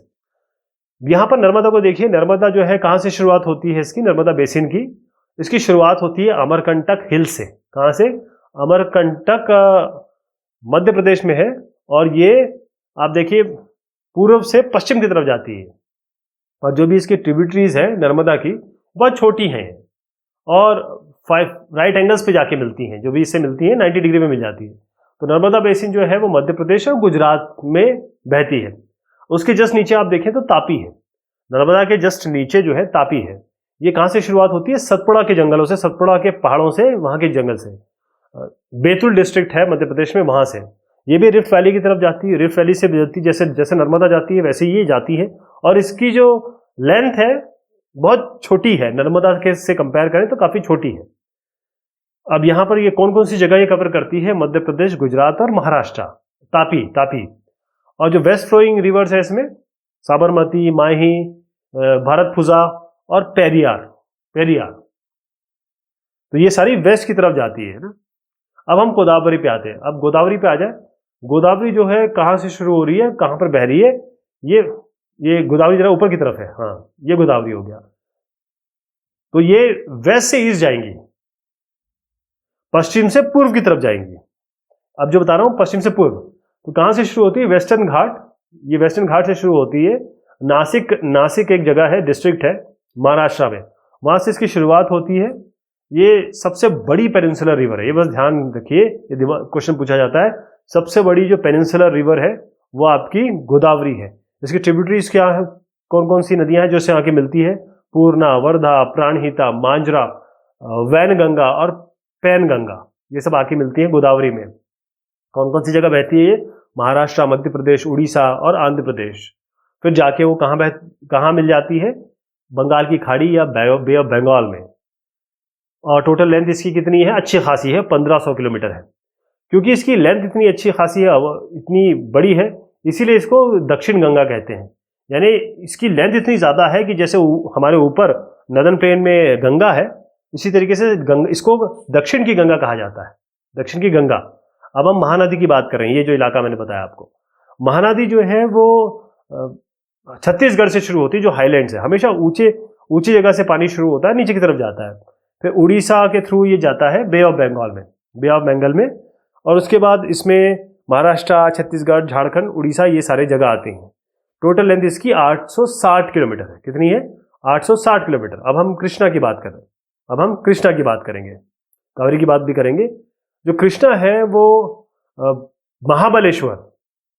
यहां पर नर्मदा को देखिए, नर्मदा जो है कहां से शुरुआत होती है इसकी, नर्मदा बेसिन की, इसकी शुरुआत होती है अमरकंटक हिल से। कहां से, अमरकंटक मध्य प्रदेश में है। और ये आप देखिए पूर्व से पश्चिम की तरफ जाती है। और जो भी इसकी ट्रिब्यूटरीज है नर्मदा की, बहुत छोटी हैं और 5 राइट एंगल्स पे जाके मिलती हैं। जो भी इससे मिलती हैं 90 डिग्री में मिल जाती है। तो नर्मदा बेसिन जो है वो मध्य प्रदेश और गुजरात में बहती है। उसके जस्ट नीचे आप देखें तो तापी है। नर्मदा के जस्ट नीचे जो है तापी है। ये कहाँ से शुरुआत होती है, सतपुड़ा के जंगलों से, सतपुड़ा के पहाड़ों से, वहाँ के जंगल से। बैतूल डिस्ट्रिक्ट है मध्य प्रदेश में, वहाँ से ये भी रिफ्ट वैली की तरफ जाती है। रिफ्ट वैली से जाती है, जैसे जैसे नर्मदा जाती है वैसे ये जाती है। और इसकी जो लेंथ है बहुत छोटी है, नर्मदा के से कंपेयर करें तो काफ़ी छोटी है। अब यहाँ पर ये कौन कौन सी जगह ये कवर करती है, मध्य प्रदेश, गुजरात और महाराष्ट्र। तापी और जो वेस्ट फ्लोइंग रिवर्स है इसमें साबरमती, माही, भारतपुजा और पेरियार। तो ये सारी वेस्ट की तरफ जाती है ना। अब हम गोदावरी पे आते हैं। अब गोदावरी पे आ जाए, गोदावरी जो है कहाँ से शुरू हो रही है, कहाँ पर बह रही है, ये गोदावरी जरा ऊपर की तरफ है, हाँ ये गोदावरी हो गया। तो ये वेस्ट से ईस्ट जाएंगी, पश्चिम से पूर्व की तरफ जाएंगी। अब जो बता रहा हूं पश्चिम से पूर्व, तो कहां से शुरू होती है, वेस्टर्न घाट। ये वेस्टर्न घाट से शुरू होती है। नासिक एक जगह है, डिस्ट्रिक्ट है महाराष्ट्र में, वहां से इसकी शुरुआत होती है। ये सबसे बड़ी पेनिनसुलर रिवर है, ये बस ध्यान रखिए, ये क्वेश्चन पूछा जाता है। सबसे बड़ी जो पेनिनसुलर रिवर है वो आपकी गोदावरी है। इसकी ट्रिब्यूटरीज क्या है, कौन कौन सी नदियां हैं जो इससे आके मिलती है, पूर्णा, वर्धा, प्राणहिता, मांजरा, वैनगंगा और पैनगंगा, ये सब आके मिलती है गोदावरी में। कौन कौन सी जगह बहती है ये, महाराष्ट्र, मध्य प्रदेश, उड़ीसा और आंध्र प्रदेश। फिर जाके वो कहाँ मिल जाती है? बंगाल की खाड़ी या बे ऑफ बंगाल में। और टोटल लेंथ इसकी कितनी है? अच्छी खासी है, 1500 किलोमीटर है। क्योंकि इसकी लेंथ इतनी अच्छी खासी है, इतनी बड़ी है, इसीलिए इसको दक्षिण गंगा कहते हैं। यानी इसकी लेंथ इतनी ज़्यादा है कि जैसे हमारे ऊपर नदन प्लेन में गंगा है, इसी तरीके से इसको दक्षिण की गंगा कहा जाता है, दक्षिण की गंगा। अब हम महानदी की बात कर रहे हैं, ये जो इलाका मैंने बताया आपको। महानदी जो है वो छत्तीसगढ़ से शुरू होती है, जो हाईलैंड से हमेशा ऊंची जगह से पानी शुरू होता है, नीचे की तरफ जाता है, फिर उड़ीसा के थ्रू ये जाता है बे ऑफ बंगाल में, बे ऑफ बंगाल में, और उसके बाद इसमें महाराष्ट्र, छत्तीसगढ़, झारखंड, उड़ीसा ये सारे जगह आते हैं। टोटल लेंथ इसकी 860 किलोमीटर है। कितनी है? 860 किलोमीटर। अब हम कृष्णा की बात कर रहे हैं, अब हम कृष्णा की बात करेंगे, कावेरी की बात भी करेंगे। जो कृष्णा है वो महाबलेश्वर,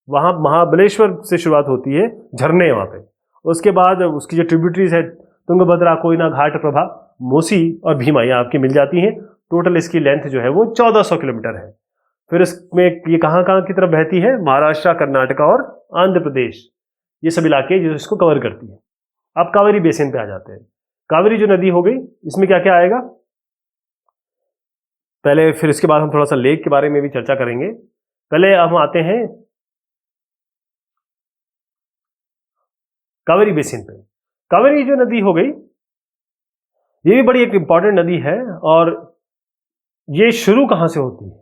वहाँ महाबलेश्वर से शुरुआत होती है, झरने वहाँ पे। उसके बाद उसकी जो ट्रिब्यूटरीज है, तुंगभद्रा, कोयना, घाट प्रभा, मोसी और भीमा, ये आपकी मिल जाती हैं। टोटल इसकी लेंथ जो है वो 1400 किलोमीटर है। फिर इसमें ये कहाँ की तरफ बहती है? महाराष्ट्र, कर्नाटका और आंध्र प्रदेश, ये सब इलाके जो इसको कवर करती है। अब कावेरी बेसिन पे आ जाते हैं। कावेरी जो नदी हो गई, इसमें क्या क्या आएगा पहले, फिर इसके बाद हम थोड़ा सा लेक के बारे में भी चर्चा करेंगे। पहले हम आते हैं कावेरी बेसिन पे। कावेरी जो नदी हो गई, ये भी बड़ी एक इंपॉर्टेंट नदी है, और ये शुरू कहां से होती है?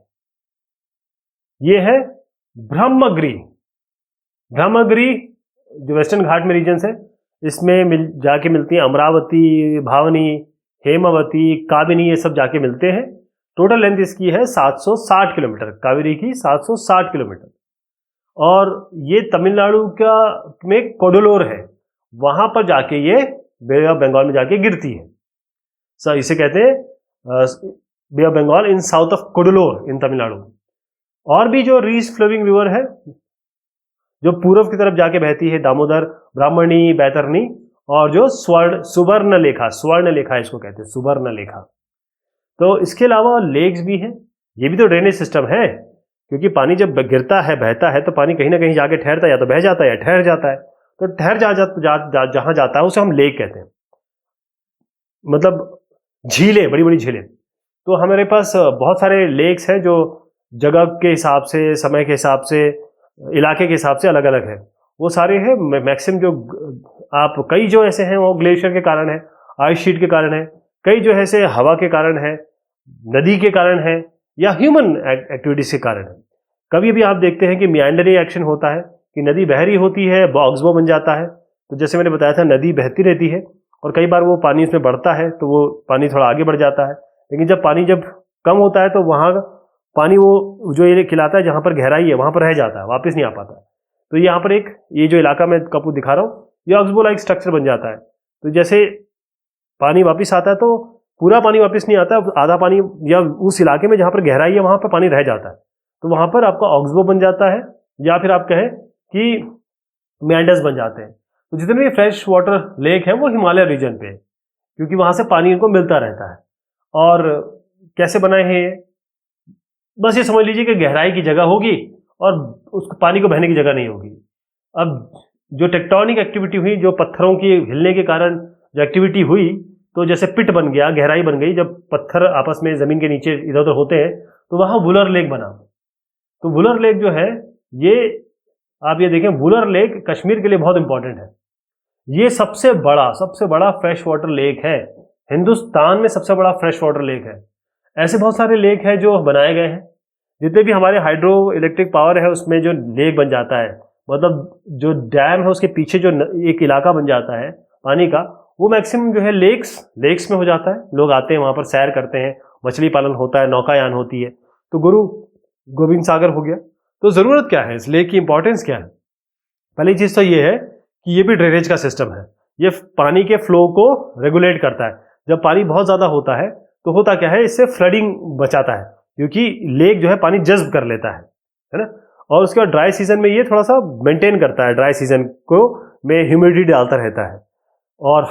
ये है ब्रह्मगिरी। ब्रह्मगिरी जो वेस्टर्न घाट में रीजन है, इसमें जाके मिलती है अमरावती, भावनी, हेमावती, काबिनी, ये सब जाके मिलते हैं। टोटल लेंथ इसकी है 760 किलोमीटर, कावेरी की 760 किलोमीटर। और ये तमिलनाडु का में कोडलोर है, वहां पर जाके ये बे ऑफ बंगाल में जाके गिरती है। सर इसे कहते हैं bay of Bengal in south of Cuddalore in Tamil Nadu. और भी जो रीस फ्लोइंग रिवर है जो पूर्व की तरफ जाके बहती है, दामोदर, ब्राह्मणी, बैतरनी, और जो सुवर्णलेखा इसको कहते हैं, सुवर्णलेखा। तो इसके अलावा लेक्स भी हैं, ये भी तो ड्रेनेज सिस्टम है, क्योंकि पानी जब गिरता है, बहता है, तो पानी कहीं ना कहीं जाके ठहरता है, या तो बह जाता है या ठहर जाता है। तो ठहर जहां जाता है उसे हम लेक कहते हैं, मतलब झीलें, बड़ी बड़ी झीलें। तो हमारे पास बहुत सारे लेक्स हैं जो जगह के हिसाब से, समय के हिसाब से, इलाके के हिसाब से अलग अलग है। वो सारे हैं मैक्सिमम जो आप, कई जो ऐसे हैं वो ग्लेशियर के कारण है, आइस शीट के कारण है, कई जो है से हवा के कारण है, नदी के कारण है, या ह्यूमन एक्टिविटीज के कारण है। कभी भी आप देखते हैं कि मियांडरिंग एक्शन होता है, कि नदी बह रही होती है, ऑक्सबो बन जाता है। तो जैसे मैंने बताया था, नदी बहती रहती है और कई बार वो पानी उसमें बढ़ता है, तो वो पानी थोड़ा आगे बढ़ जाता है। लेकिन जब पानी कम होता है, तो वहाँ पानी वो जो ये खिलाता है, जहाँ पर गहराई है वहाँ पर रह जाता है, वापस नहीं आ पाता है। तो यहाँ पर ये जो इलाका मैं आपको दिखा रहा हूँ, ये ऑक्सबो लाइक स्ट्रक्चर बन जाता है। तो जैसे पानी वापस आता है, तो पूरा पानी वापस नहीं आता, आधा पानी या उस इलाके में जहाँ पर गहराई है वहाँ पर पानी रह जाता है, तो वहाँ पर आपका ऑक्सबो बन जाता है, या फिर आप कहें कि मेंडस बन जाते हैं। तो जितने भी फ्रेश वाटर लेक है वो हिमालय रीजन पे है, क्योंकि वहाँ से पानी इनको मिलता रहता है। और कैसे बनाए हैं ये? बस ये समझ लीजिए कि गहराई की जगह होगी और उसको पानी को बहने की जगह नहीं होगी। अब जो टेक्टोनिक एक्टिविटी हुई, जो पत्थरों की हिलने के कारण जो एक्टिविटी हुई, तो जैसे पिट बन गया, गहराई बन गई, जब पत्थर आपस में जमीन के नीचे इधर उधर होते हैं, तो वहां वुलर लेक बना। तो वुलर लेक जो है, ये आप ये देखें, वुलर लेक कश्मीर के लिए बहुत इंपॉर्टेंट है। ये सबसे बड़ा फ्रेश वाटर लेक है, हिंदुस्तान में सबसे बड़ा फ्रेश वाटर लेक है। ऐसे बहुत सारे लेक हैं जो बनाए गए हैं। जितने भी हमारे हाइड्रो इलेक्ट्रिक पावर है, उसमें जो लेक बन जाता है, मतलब जो डैम है उसके पीछे जो एक इलाका बन जाता है पानी का, वो मैक्सिमम जो है लेक्स में हो जाता है। लोग आते हैं वहां पर, सैर करते हैं, मछली पालन होता है, नौकायान होती है। तो गुरु गोविंद सागर हो गया। तो जरूरत क्या है इस लेक की, इंपॉर्टेंस क्या है? पहली चीज तो ये है कि ये भी ड्रेनेज का सिस्टम है। ये पानी के फ्लो को रेगुलेट करता है। जब पानी बहुत ज्यादा होता है तो होता क्या है, इससे फ्लडिंग बचाता है, क्योंकि लेक जो है पानी जज्ब कर लेता है ना। और उसके बाद ड्राई सीजन में ये थोड़ा सा मेंटेन करता है, ड्राई सीजन को में ह्यूमिडिटी डालता रहता है। और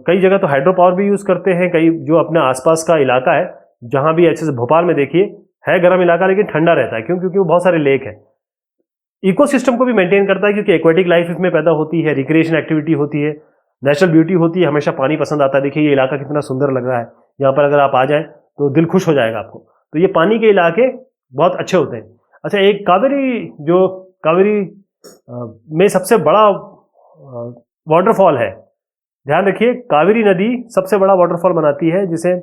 कई जगह तो हाइड्रो पावर भी यूज करते हैं। कई जो अपने आसपास का इलाका है, जहां भी ऐसे भोपाल में देखिए है गर्म इलाका, लेकिन ठंडा रहता है। क्यों? क्योंकि वो बहुत सारे लेक हैं। इकोसिस्टम को भी मेंटेन करता है, क्योंकि एक्वेटिक लाइफ इसमें पैदा होती है, रिक्रिएशन एक्टिविटी होती है, नेचुरल ब्यूटी होती है, हमेशा पानी पसंद आता है। देखिए ये इलाका कितना सुंदर लग रहा है, यहाँ पर अगर आप आ जाएं तो दिल खुश हो जाएगा आपको। तो ये पानी के इलाके बहुत अच्छे होते हैं। अच्छा, एक कावेरी में सबसे बड़ा वाटरफॉल है, ध्यान रखिए, कावेरी नदी सबसे बड़ा वाटरफॉल बनाती है, जिसे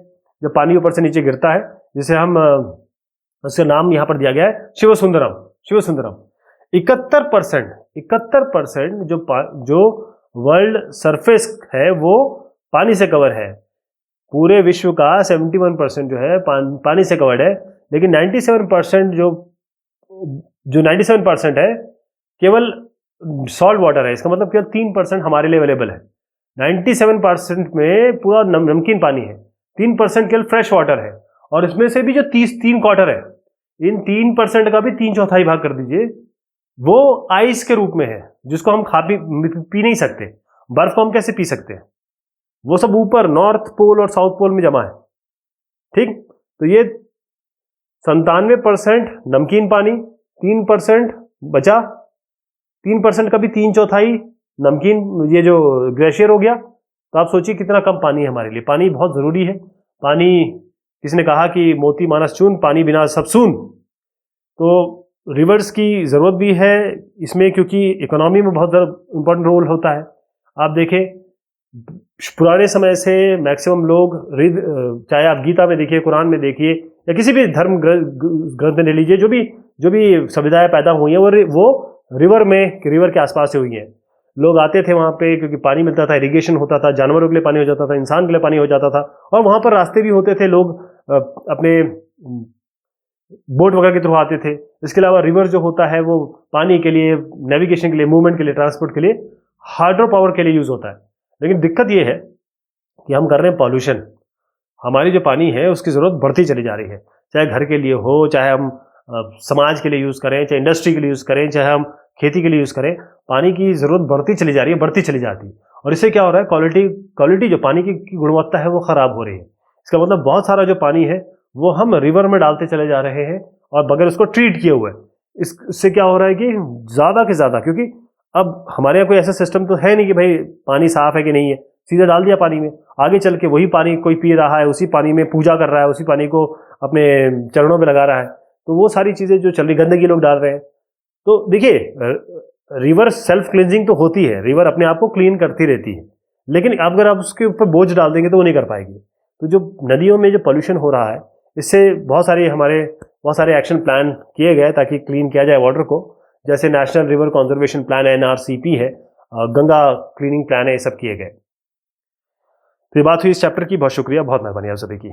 जब पानी ऊपर से नीचे गिरता है, जिसे हम उसका नाम यहाँ पर दिया गया है शिवसुंदरम। 71% जो वर्ल्ड सरफेस है वो पानी से कवर है। पूरे विश्व का 71% जो है पानी से कवर्ड है, लेकिन 97% जो 97% है केवल सॉल्ट वाटर है। इसका मतलब केवल 3% हमारे लिए अवेलेबल है। 97% में पूरा नमकीन पानी है, 3% केवल फ्रेश वाटर है, और इसमें से भी जो 3 क्वार्टर है, इन 3% का भी 3/4 भाग कर दीजिए, वो आइस के रूप में है, जिसको हम पी नहीं सकते। बर्फ को हम कैसे पी सकते हैं? वो सब ऊपर नॉर्थ पोल और साउथ पोल में जमा है, ठीक। तो ये 97% नमकीन पानी, 3% बचा, 3% का भी 3/4 नमकीन, ये जो ग्लेशियर हो गया। तो आप सोचिए कितना कम पानी है हमारे लिए। पानी बहुत जरूरी है। पानी, किसने कहा कि मोती मानस चून, पानी बिना सब सून। तो रिवर्स की ज़रूरत भी है इसमें, क्योंकि इकोनॉमी में बहुत ज़्यादा इंपॉर्टेंट रोल होता है। आप देखें, पुराने समय से मैक्सिमम लोग, चाहे आप गीता में देखिए, कुरान में देखिए, या किसी भी धर्म ग्रंथ में ले लीजिए, जो भी सभ्यताएं पैदा हुई हैं वो रिवर के आसपास से हुई हैं। लोग आते थे वहाँ पे, क्योंकि पानी मिलता था, इरिगेशन होता था, जानवरों के लिए पानी हो जाता था, इंसान के लिए पानी हो जाता था, और वहाँ पर रास्ते भी होते थे। लोग अपने बोट वगैरह के थ्रू आते थे। इसके अलावा रिवर जो होता है वो पानी के लिए, नेविगेशन के लिए, मूवमेंट के लिए, ट्रांसपोर्ट के लिए, हाइड्रो पावर के लिए यूज होता है। लेकिन दिक्कत ये है कि हम कर रहे हैं पॉल्यूशन। हमारी जो पानी है उसकी ज़रूरत बढ़ती चली जा रही है, चाहे घर के लिए हो, चाहे हम समाज के लिए यूज़ करें, चाहे इंडस्ट्री के लिए यूज़ करें, चाहे हम खेती के लिए यूज़ करें। पानी की ज़रूरत बढ़ती चली जा रही है, बढ़ती चली जाती है, और इससे क्या हो रहा है, क्वालिटी जो पानी की गुणवत्ता है वो ख़राब हो रही है। इसका मतलब बहुत सारा जो पानी है वो हम रिवर में डालते चले जा रहे हैं, और बगैर उसको ट्रीट किए हुए। इससे क्या हो रहा है कि ज़्यादा के ज़्यादा, क्योंकि अब हमारे यहाँ कोई ऐसा सिस्टम तो है नहीं कि भाई पानी साफ है कि नहीं है, सीधा डाल दिया पानी में, आगे चल के वही पानी कोई पी रहा है, उसी पानी में पूजा कर रहा है, उसी पानी को अपने चरणों में लगा रहा है। तो वो सारी चीज़ें जो चल रही, गंदगी लोग डाल रहे हैं। तो देखिए, रिवर सेल्फ क्लींजिंग तो होती है, रिवर अपने आप को क्लीन करती रहती है, लेकिन अगर आप उसके ऊपर बोझ डाल देंगे तो वो नहीं कर पाएगी। तो जो नदियों में जो पोल्यूशन हो रहा है, इससे बहुत सारे एक्शन प्लान किए गए ताकि क्लीन किया जाए वाटर को, जैसे नेशनल रिवर कंजर्वेशन प्लान है, NRCP है, गंगा क्लीनिंग प्लान है, ये सब किए गए। तो ये बात हुई इस चैप्टर की। बहुत शुक्रिया, बहुत मेहरबानी आप सभी की।